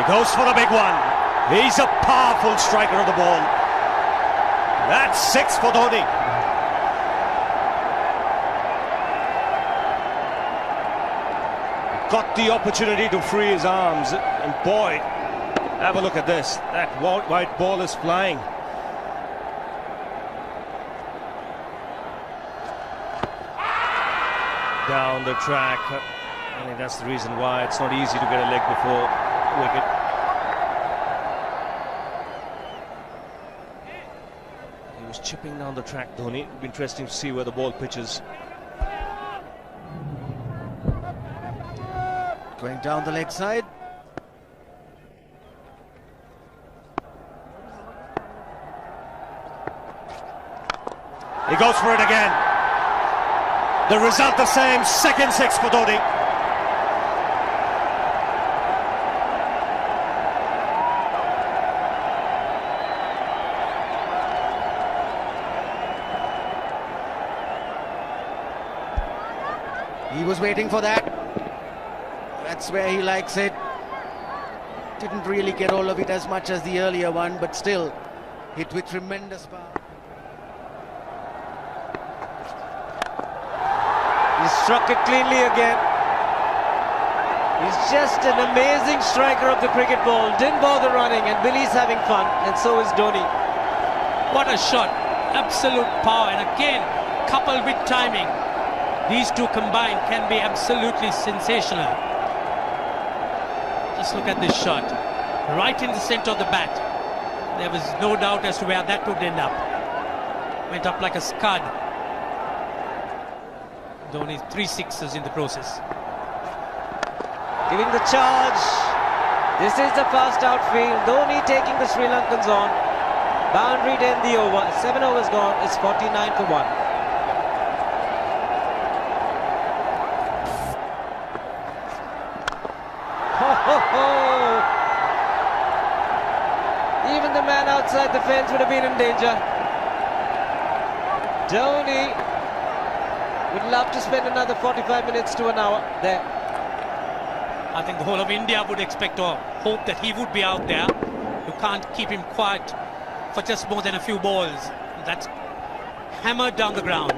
Goes for the big one. He's a powerful striker of the ball. That's 6 for Dhoni. Got the opportunity to free his arms, and boy, have a look at this. That white ball is flying. Down the track. I think that's the reason why it's not easy to get a leg before wicket. He was chipping down the track, Dhoni. It'll be interesting to see where the ball pitches. Going down the leg side. He goes for it again. The result the same, second 6 for Dhoni. He was waiting for that. That's where he likes it. Didn't really get all of it as much as the earlier one, but still hit with tremendous power. He struck it cleanly again. He's just an amazing striker of the cricket ball. Didn't bother running, and Billy's having fun, and so is Dhoni. What a shot. Absolute power, and again, coupled with timing. These two combined can be absolutely sensational. Just look at this shot. Right in the center of the bat. There was no doubt as to where that would end up. Went up like a scud. Dhoni 3 sixes in the process. Giving the charge. This is the fast outfield. Dhoni taking the Sri Lankans on. Boundary to end the over. 7 overs gone. It's 49 for 1. Even the man outside the fence would have been in danger. Dhoni would love to spend another 45 minutes to an hour there. I think the whole of India would expect or hope that he would be out there. You can't keep him quiet for just more than a few balls. That's hammered down the ground.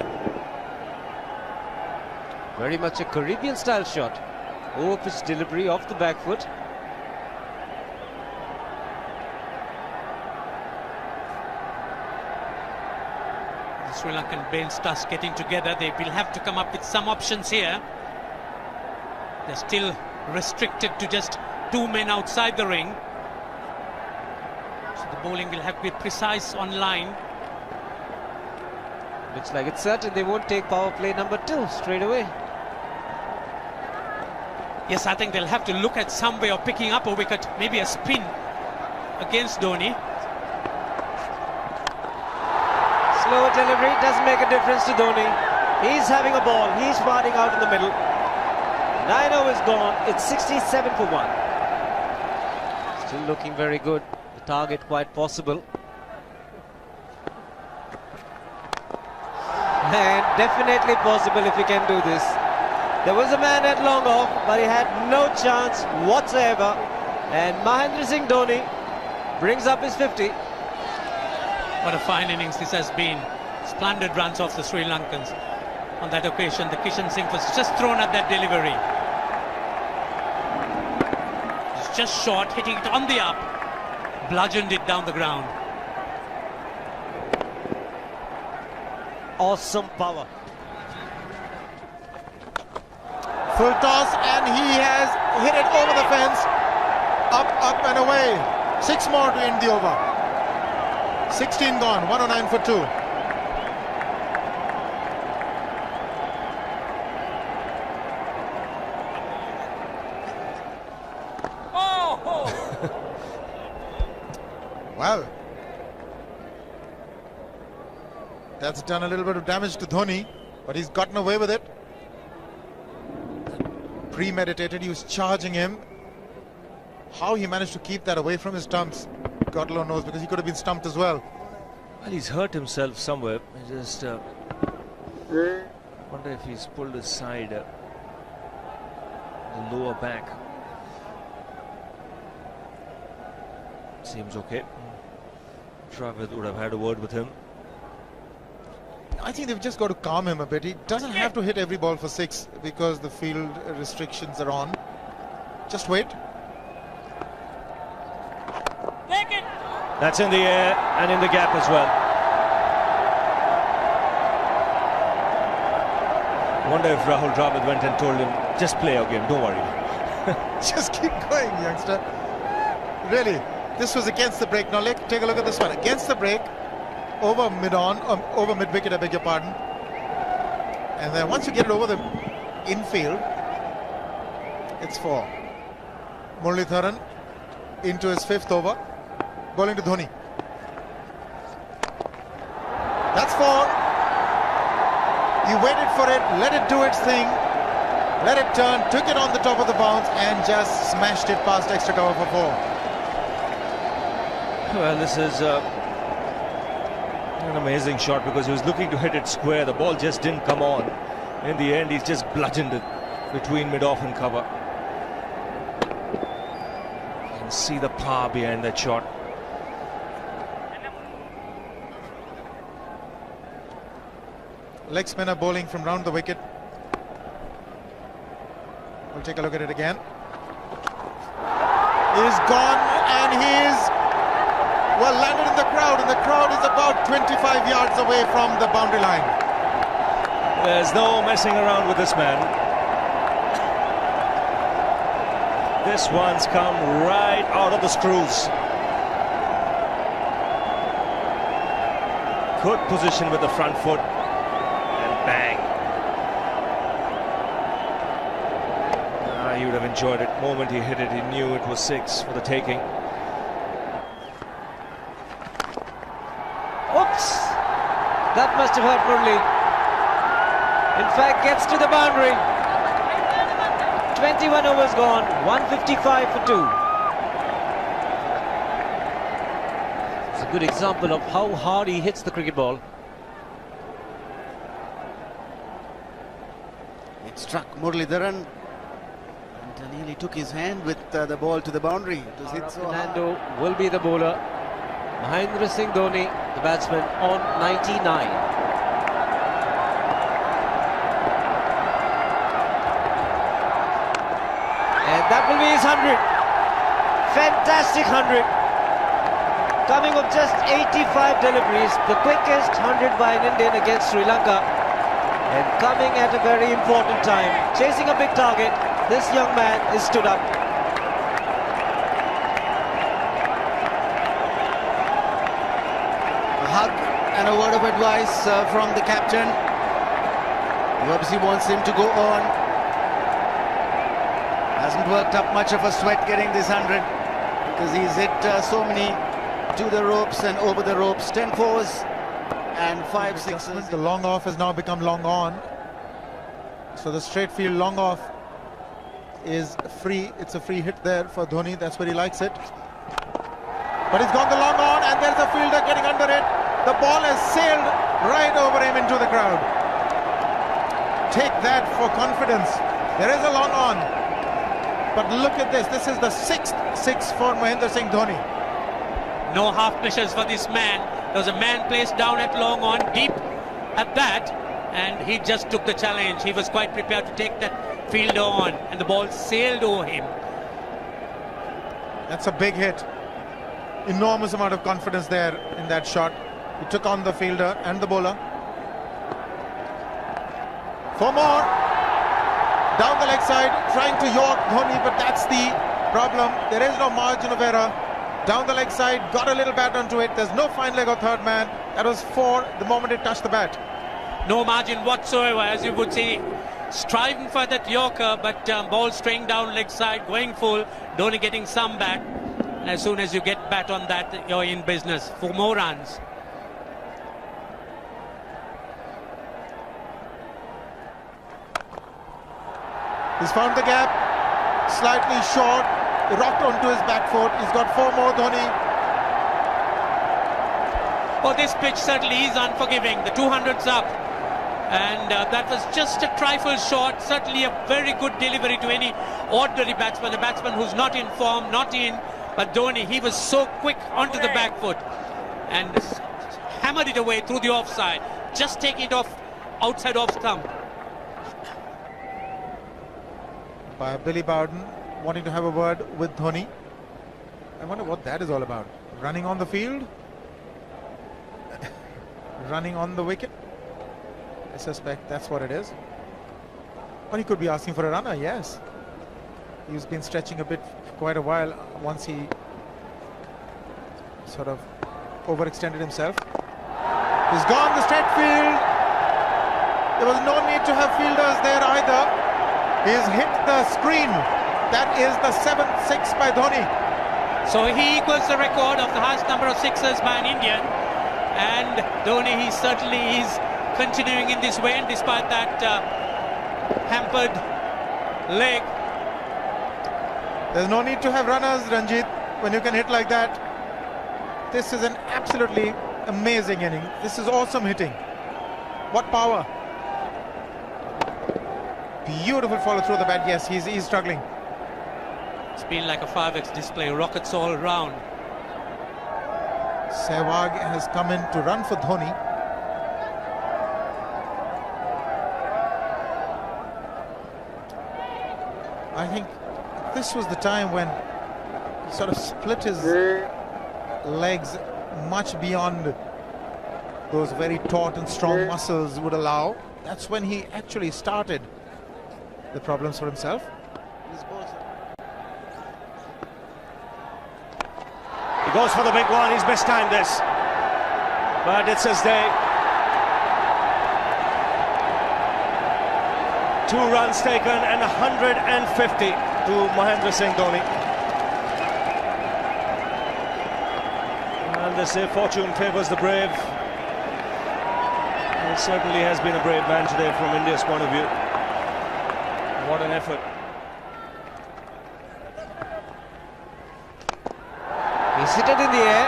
Very much a Caribbean style shot. Over-pitch delivery off the back foot. The Sri Lankan bench starts getting together. They will have to come up with some options here. They're still restricted to just 2 men outside the ring. So the bowling will have to be precise on line. Looks like it's certain they won't take power play number 2 straight away. Yes, I think they'll have to look at some way of picking up a wicket, maybe a spin against Dhoni. Slower delivery doesn't make a difference to Dhoni. He's having a ball. He's batting out in the middle. 9 overs gone. It's 67 for 1. Still looking very good. The target quite possible. And definitely possible if he can do this. There was a man at long off, but he had no chance whatsoever. And Mahendra Singh Dhoni brings up his 50. What a fine innings this has been. Splendid runs off the Sri Lankans. On that occasion, the Kishan Singh was just thrown at that delivery. It's just short, hitting it on the up. Bludgeoned it down the ground. Awesome power. Full toss, and he has hit it over the fence. Up and away. 6 more to end the over. 16 gone, 109 for 2. Oh! Well, that's done a little bit of damage to Dhoni, but he's gotten away with it. Premeditated, he was charging him. How he managed to keep that away from his stumps, God alone knows, because he could have been stumped as well. Well, he's hurt himself somewhere. I just wonder if he's pulled aside the lower back. Seems okay. Dravid would have had a word with him. I think they've just got to calm him a bit. He doesn't have to hit every ball for 6 because the field restrictions are on. Just wait. That's in the air and in the gap as well. Wonder if Rahul Dravid went and told him, just play your game, don't worry. Just keep going, youngster. Really, this was against the break. Now take a look at this one. Against the break, over mid-wicket, I beg your pardon. And then once you get it over the infield, it's 4. Muralitharan into his 5th over, bowling to Dhoni. That's 4. He waited for it, let it do its thing, let it turn, took it on the top of the bounce and just smashed it past extra cover for 4. Well, this is an amazing shot because he was looking to hit it square. The ball just didn't come on. In the end, he's just bludgeoned it between mid-off and cover. You can see the power behind that shot. Leg spinner bowling from round the wicket. We'll take a look at it again. He's gone and he's well landed in the crowd, and the crowd is about 25 yards away from the boundary line. There's no messing around with this man. This one's come right out of the screws. Good position with the front foot. Bang. He would have enjoyed it. The moment he hit it, he knew it was 6 for the taking. Oops! That must have hurt Murli. In fact, gets to the boundary. 21 overs gone, 155 for 2. It's a good example of how hard he hits the cricket ball. It struck Muralitharan and nearly took his hand with the ball to the boundary. It was hit so hard. Fernando will be the bowler. Mahendra Singh Dhoni, the batsman, on 99. And that will be his 100. Fantastic 100. Coming of just 85 deliveries, the quickest 100 by an Indian against Sri Lanka. And coming at a very important time, chasing a big target, this young man is stood up. A hug and a word of advice from the captain. He obviously wants him to go on. Hasn't worked up much of a sweat getting this 100 because he's hit so many to the ropes and over the ropes. 10 fours and 5 sixes. The long off has now become long on. So the straight field long off is free. It's a free hit there for Dhoni. That's where he likes it. But he's gone the long on and there's a fielder getting under it. The ball has sailed right over him into the crowd. Take that for confidence. There is a long on. But look at this. This is the 6th 6 for Mahendra Singh Dhoni. No half measures for this man. There was a man placed down at long on, deep at that, and he just took the challenge. He was quite prepared to take that fielder on, and the ball sailed over him. That's a big hit. Enormous amount of confidence there in that shot. He took on the fielder and the bowler. 4 more. Down the leg side, trying to york Dhoni, but that's the problem. There is no margin of error. Down the leg side, got a little bat onto it. There's no fine leg or third man. That was 4 the moment it touched the bat. No margin whatsoever, as you would see. Striving for that yorker, but ball straying down leg side, going full. Dhoni getting some bat. As soon as you get bat on that, you're in business for more runs. He's found the gap, slightly short, rocked onto his back foot. He's got 4 more, Dhoni. Oh, this pitch certainly is unforgiving. The 200's up. And that was just a trifle short. Certainly a very good delivery to any ordinary batsman. A batsman who's not in form, not in But Dhoni, he was so quick onto the back foot and hammered it away through the offside, just taking it off outside off stump. By Billy Bowden wanting to have a word with Dhoni. I wonder what that is all about. Running on the field? Running on the wicket? I suspect that's what it is. Or he could be asking for a runner, yes. He's been stretching a bit for quite a while once he sort of overextended himself. He's gone the straight field. There was no need to have fielders there either. He's hit the screen. That is the 7th six by Dhoni. So he equals the record of the highest number of sixes by an Indian. And Dhoni, he certainly is continuing in this way, and despite that hampered leg. There's no need to have runners, Ranjit, when you can hit like that. This is an absolutely amazing inning. This is awesome hitting. What power. Beautiful follow through the bat. Yes, he's struggling. It's been like a 5x display, rockets all around. Sehwag has come in to run for Dhoni. I think this was the time when he sort of split his legs much beyond those very taut and strong muscles would allow. That's when he actually started the problems for himself. He goes for the big one. He's mistimed this, but it's his day. 2 runs taken and 150 to Mahendra Singh Dhoni. And they say fortune favours the brave. He certainly has been a brave man today from India's point of view. What an effort. He's hit it in the air,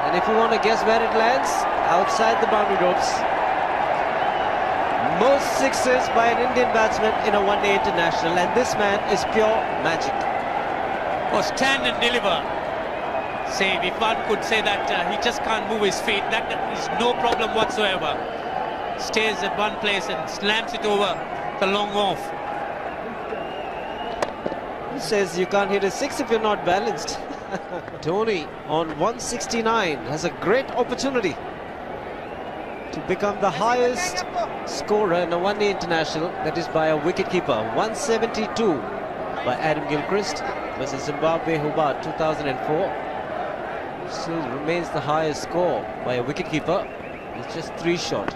and if you want to guess where it lands, outside the boundary ropes. Most sixes by an Indian batsman in a one-day international, and this man is pure magic. Or stand and deliver. Say, if one could say that he just can't move his feet, that is no problem whatsoever. Stays at one place and slams it over the long off. He says you can't hit a six if you're not balanced. Dhoni on 169 has a great opportunity to become the highest scorer in a one-day international, that is by a wicketkeeper. 172 by Adam Gilchrist versus Zimbabwe Hobart 2004. Still remains the highest score by a wicketkeeper. It's just 3 short.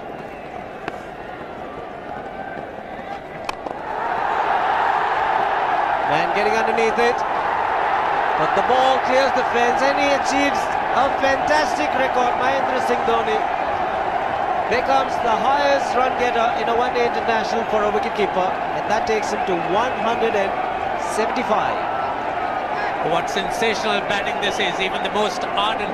Man getting underneath it, but the ball clears the fence and he achieves a fantastic record. Mahendra Singh Dhoni becomes the highest run getter in a one-day international for a wicketkeeper, and that takes him to 175. What sensational batting this is. Even the most ardent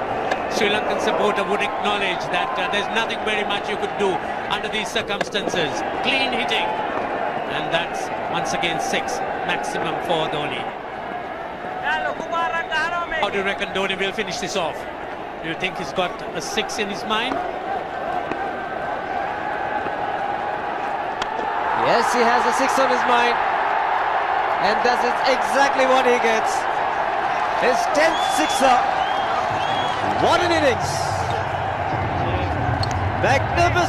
Sri Lankan supporter would acknowledge that there's nothing very much you could do under these circumstances. Clean hitting, and that's once again 6 maximum for Dhoni. How do you reckon Dhoni will finish this off? Do you think he's got a 6 in his mind? Yes, he has a 6 on his mind, and that is exactly what he gets. His 10th sixer. What an innings! Magnificent.